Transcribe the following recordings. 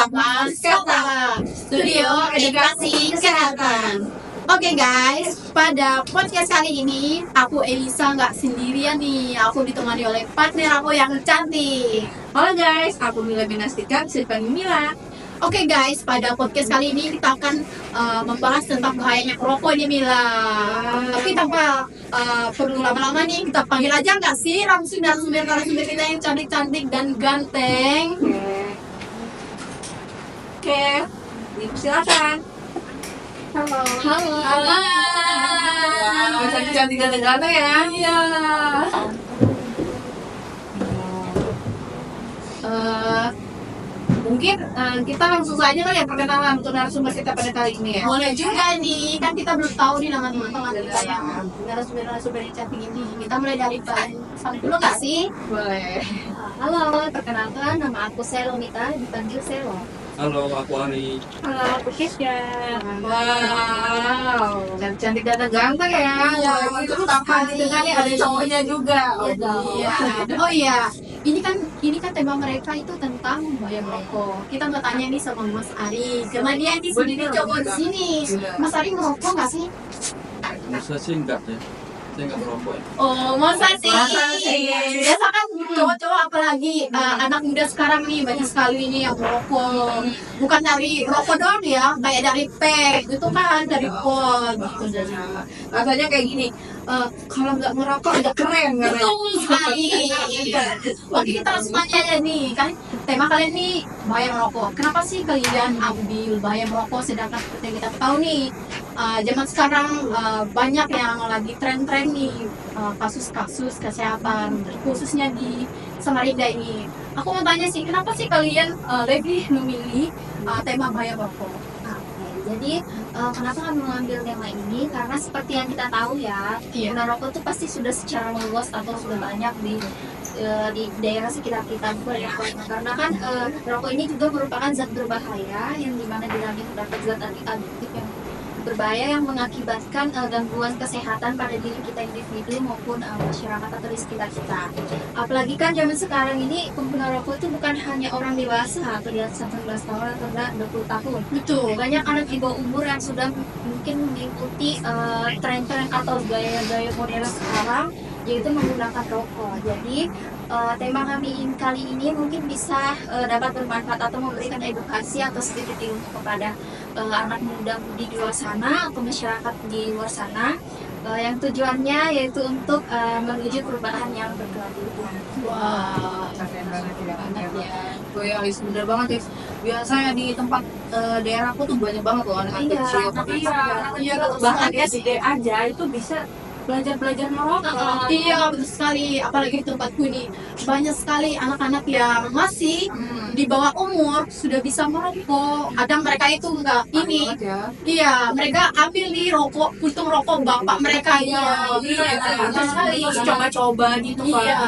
bersama Skata, Studio Edukasi Kesehatan. Oke guys, pada podcast kali ini aku Elisa nggak sendirian nih. Aku ditemani oleh partner aku yang cantik. Halo guys, aku Mila Binastika, bisa dipanggil Mila. Oke guys, pada podcast kali ini kita akan membahas tentang bahayanya merokok nih Mila. Tapi tanpa perlu lama-lama nih, kita panggil aja nggak sih langsung narasumber kita yang cantik-cantik dan ganteng. Oke, silakan. Halo. Wow, cantik-cantik ganteng ya. Iya. Mungkin kita langsung saja kali ya perkenalan untuk narasumber kita pada kali ini ya. Boleh juga nih, kan kita belum tahu nih nama teman-teman kita yang narasumber yang cantik ini. Kita mulai dari sampai dulu nggak sih? Boleh. Halo, perkenalkan nama aku Selomita, dipanggil Selo. Halo, aku Ari. Halo, aku Kesya. Wow, cantik ganteng ya. Iya, Itu betul tampak sekali. dengan ada cowoknya juga. Iya. Oh iya, ini kan tema mereka itu tentang bahaya merokok. Kita mau tanya nih sama Mas Ari, karena dia di sini cowok di sini. Mas Ari merokok nggak sih? Masa sih enggak ya? Saya enggak merokok ya. Oh, masa sih? Masa sih? Biasa kan cowok-cowok apalagi anak muda sekarang nih banyak sekali nih yang merokok. Bukan dari rokok doang ya, kayak dari pack gitu kan, dari pot gitu. Katanya kayak gini, kalau nggak merokok udah keren katanya. Betul sekali. Oke, kita langsung tanya aja nih, kan tema kalian nih bahaya merokok. Kenapa sih kalian ambil bahaya merokok sedangkan seperti yang kita tahu nih zaman sekarang banyak yang lagi tren-tren nih kasus-kasus kesehatan khususnya di Samarinda ini. Aku mau tanya sih, kenapa sih kalian lebih memilih tema bahaya merokok? Oke, jadi kenapa kami mengambil tema ini? Karena seperti yang kita tahu ya, Iya. merokok itu pasti sudah secara luas atau sudah banyak di daerah sekitar kita juga ya. Karena kan rokok ini juga merupakan zat berbahaya yang dimana di dalamnya terdapat zat adiktif yang berbahaya yang mengakibatkan gangguan kesehatan pada diri kita individu maupun masyarakat atau di sekitar kita. Apalagi kan zaman sekarang ini pengguna rokok itu bukan hanya orang dewasa atau di atas 18 tahun atau 20 tahun. Betul. Banyak anak di bawah umur yang sudah mungkin mengikuti tren-tren atau gaya-gaya modern sekarang, yaitu menggunakan rokok. Jadi tema kami kali ini mungkin bisa dapat bermanfaat atau memberikan edukasi atau sedikit ilmu kepada anak muda di luar sana atau masyarakat di luar sana yang tujuannya yaitu untuk menuju perubahan yang berkelanjutan. Wah, Keren banget ya. Gue yang bener banget ya. Biasanya di tempat daerahku tuh banyak banget loh anak Iya, kecil. anak Iya, Bahkan betul SD aja itu bisa belajar merokok. Iya, betul sekali. Apalagi di tempatku ini banyak sekali anak-anak yang masih di bawah umur sudah bisa merokok. Kadang mereka itu enggak ini. Ya. Iya, mereka ambil nih rokok, puntung rokok bapak mereka ya. Iya, betul sekali. Terus coba-coba gitu kan. Iya.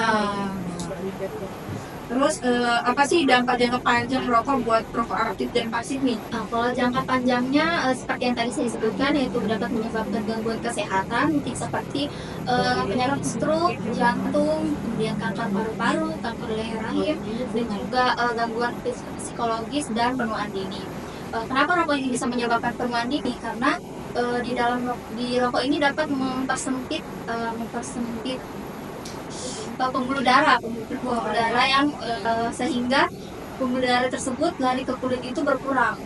Terus apa sih dampak jangka panjang rokok buat rokok aktif dan pasif nih? Nah, kalau jangka panjangnya seperti yang tadi saya sebutkan yaitu dapat menyebabkan gangguan kesehatan mungkin seperti penyakit stroke, jantung, kemudian kanker paru-paru, kanker leher rahim, dan juga gangguan psikologis dan penuaan dini. Kenapa rokok ini bisa menyebabkan penuaan dini? Karena di rokok ini dapat mempersempit pembuluh darah yang sehingga pembuluh darah tersebut lari ke kulit itu berkurang.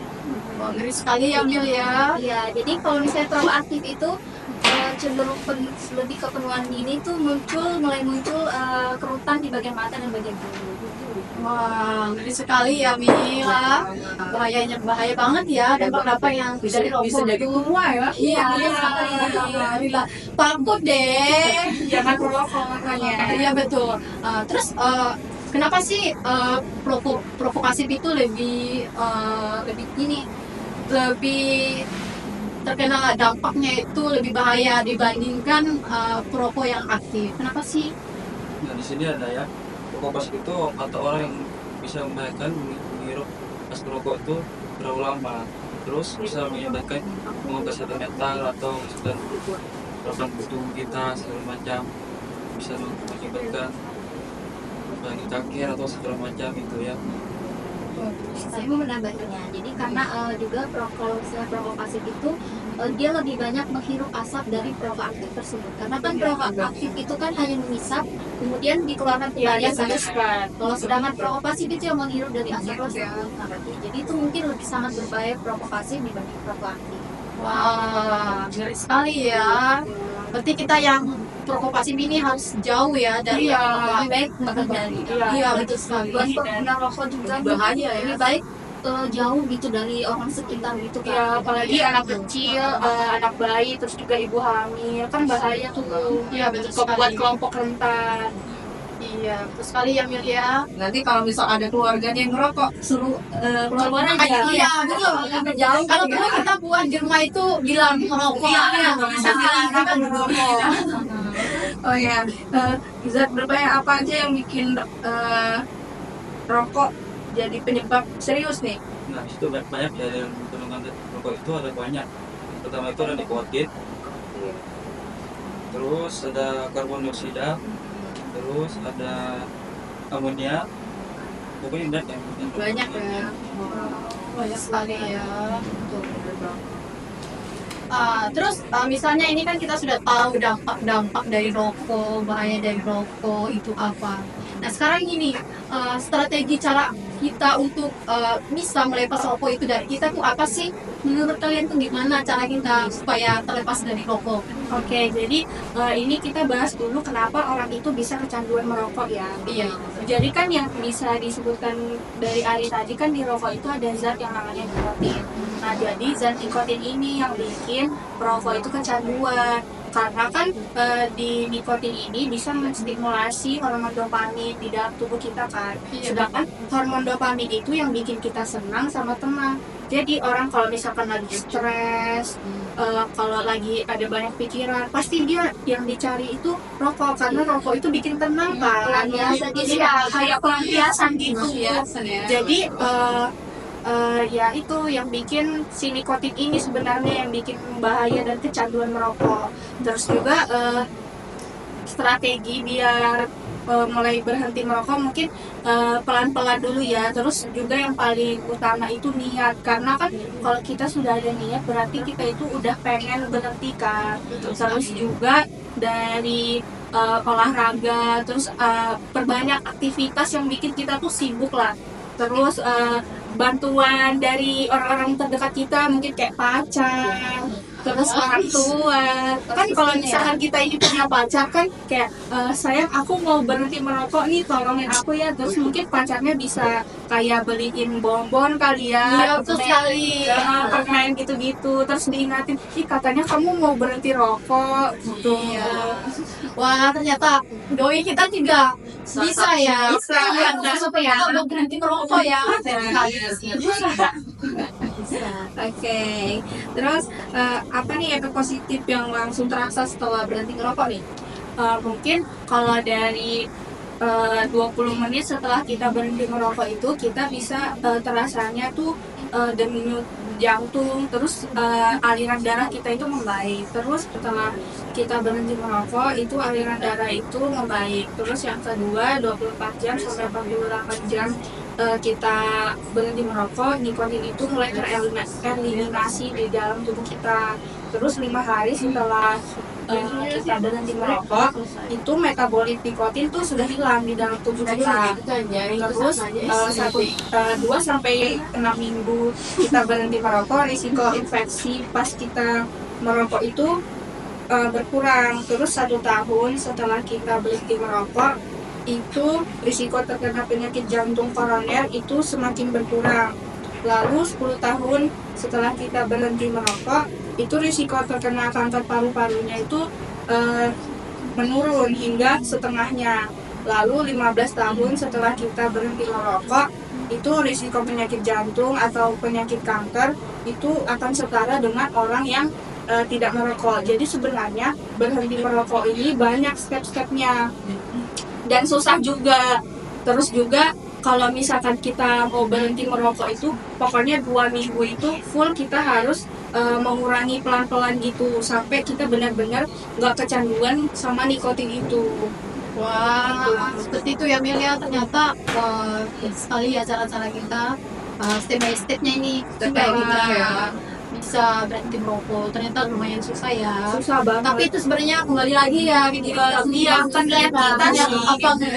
Wah, ngeri sekali ya, Mil ya. Iya, jadi kalau misalnya terlalu aktif itu cenderung lebih ke penuaan dini itu mulai muncul kerutan di bagian mata dan bagian tubuh. Wah, ngeri sekali ya, Mila. Bahaya banget ya, dampak-dampak yang dari rokok. Bisa jadi semua ya. Iya, Mila. Takut deh. Jangan merokok makanya. Iya betul. Terus kenapa sih provokasi itu lebih terkena dampaknya itu lebih bahaya dibandingkan perokok yang aktif? Kenapa sih? Nah, di sini ada ya. Rokok pasif itu atau orang yang bisa membahayakan menghirup pas merokok itu terlalu lama. Terus bisa menyebabkan kesehatan mental atau kesehatan organ tubuh kita segala macam, bisa mengakibatkan sakit atau segala macam itu ya. Saya mau menambahkannya. Jadi karena juga kalau misalnya perokok pasif itu dia lebih banyak menghirup asap dari perokok aktif tersebut. Karena kan perokok aktif itu kan hanya mengisap, kemudian dikeluarkan kembali sampai kalau sedangkan perokok pasif itu yang menghirup dari asap tersebut. Nah, jadi itu mungkin lebih sangat berbahaya perokok pasif dibanding perokok aktif. Wah, ngeri sekali ya. Berarti kita yang perokok pasif ini harus jauh ya dari Lebih baik menghindari. Iya, betul sekali. Buat pengguna rokok juga Bahaya ya. lebih baik jauh gitu dari orang sekitar gitu kan. Ya, apalagi anak kecil, anak bayi, terus juga ibu hamil, kan bahaya tuh. Iya, betul Buat sekali. kelompok rentan. Iya, betul sekali ya Milia. Nanti kalau misal ada keluarganya yang ngerokok, suruh keluar aja. Iya, betul. Jauh. Kalau perlu kita buat di rumah itu bilang merokok. Iya, Nggak bisa bilang kita merokok. Oh ya, zat berbahaya apa aja yang bikin rokok jadi penyebab serius nih? Nah, di situ banyak ya yang kandungan rokok itu ada banyak. Pertama itu ada nikotin, terus ada karbon dioksida, terus ada amonia, pokoknya banyak yang Banyak ya. Banyak sekali ya. Terus misalnya ini kan kita sudah tahu dampak-dampak dari rokok, bahaya dari rokok itu apa. Nah sekarang gini, strategi cara kita untuk bisa melepas rokok itu dari kita tuh apa sih? Menurut kalian tuh gimana cara kita supaya terlepas dari rokok? Oke, jadi ini kita bahas dulu kenapa orang itu bisa kecanduan merokok ya. Iya. Jadi kan yang bisa disebutkan dari Ari tadi kan di rokok itu ada zat yang namanya nikotin. Nah, jadi zat nikotin ini yang bikin perokok itu kecanduan. Karena kan di nikotin ini bisa menstimulasi hormon dopamin di dalam tubuh kita kan. Iya. Sedangkan hormon dopamin itu yang bikin kita senang sama tenang. Jadi orang kalau misalkan lagi stres, kalau lagi ada banyak pikiran, pasti dia yang dicari itu rokok karena rokok itu bikin tenang kan. Pelampiasan gitu Iya, ya. kayak pelampiasan gitu. Jadi ya itu yang bikin si nikotin ini sebenarnya yang bikin bahaya dan kecanduan merokok. Terus juga strategi biar mulai berhenti merokok mungkin pelan-pelan dulu ya. Terus juga yang paling utama itu niat, karena kan kalau kita sudah ada niat berarti kita itu udah pengen berhenti kan. Terus juga dari olahraga, terus perbanyak aktivitas yang bikin kita tuh sibuk lah. Terus bantuan dari orang-orang terdekat kita mungkin kayak pacar, terus orang tua. Kan kalau misalkan kita ini punya pacar kan kayak sayang aku mau berhenti merokok nih, tolongin aku ya. Terus mungkin pacarnya bisa kayak beliin bonbon kali ya. Iya, betul sekali. Permen gitu-gitu. Terus diingatin, ih katanya kamu mau berhenti rokok gitu. Iya. Wah ternyata doi kita juga bisa ya. Bisa. Supaya untuk berhenti merokok ya. Oke, terus apa nih efek positif yang langsung terasa setelah berhenti ngerokok nih? Mungkin kalau dari 20 menit setelah kita berhenti merokok itu kita bisa terasanya tuh denyut jantung, terus aliran darah kita itu membaik. Terus setelah kita berhenti merokok itu aliran darah itu membaik. Terus yang kedua 24 jam sampai 48 jam kita berhenti merokok, nikotin itu mulai tereliminasi di dalam tubuh kita. Terus 5 hari setelah kita berhenti merokok, itu metabolit nikotin tuh sudah hilang di dalam tubuh kita. Terus 2 sampai 6 minggu kita berhenti merokok, risiko infeksi pas kita merokok itu berkurang. Terus 1 tahun setelah kita berhenti merokok, itu risiko terkena penyakit jantung koroner itu semakin berkurang. Lalu 10 tahun setelah kita berhenti merokok, itu risiko terkena kanker paru-parunya itu menurun hingga setengahnya. Lalu 15 tahun setelah kita berhenti merokok, itu risiko penyakit jantung atau penyakit kanker itu akan setara dengan orang yang tidak merokok. Jadi sebenarnya berhenti merokok ini banyak step-stepnya dan susah juga. Terus juga kalau misalkan kita mau berhenti merokok itu pokoknya 2 minggu itu full kita harus mengurangi pelan-pelan gitu sampai kita benar-benar nggak kecanduan sama nikotin itu. Wah, seperti itu ya Milia. Ternyata sekali ya cara-cara kita step by stepnya ini supaya kita bisa berhenti merokok. Ternyata lumayan susah ya. Susah banget. Tapi itu sebenarnya kembali lagi ya gitu. Iya, kan niat kita Niat sih. apa enggak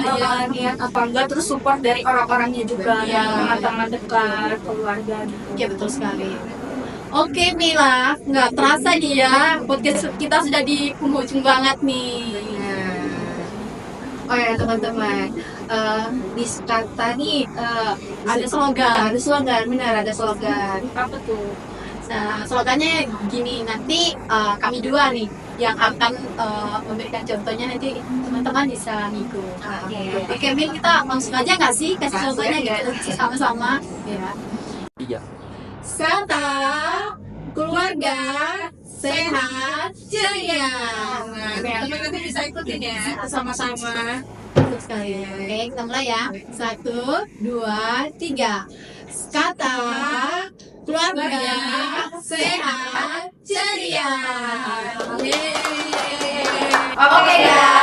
ya. Niat apa enggak, terus support dari orang-orangnya juga, Iya. teman-teman dekat, keluarga gitu. Ya betul sekali. Oke Mila, nggak terasa nih ya podcast kita sudah di penghujung banget nih. Oh ya teman-teman, di kata nih Ada slogan. ada slogan, benar ada slogan. Apa tuh? Nah, slogannya gini, nanti kami dua nih yang akan memberikan contohnya, nanti teman-teman bisa ngikut. Oke, Mil, kita langsung aja nggak sih kasih contohnya gitu sama-sama ya. Iya. Kata keluarga sehat ceria. Nah, teman-teman bisa ikutin ya, sama-sama. Betul sekali. Oke, kita mulai ya. 1, 2, 3. Kata keluarga sehat ceria. Oke guys.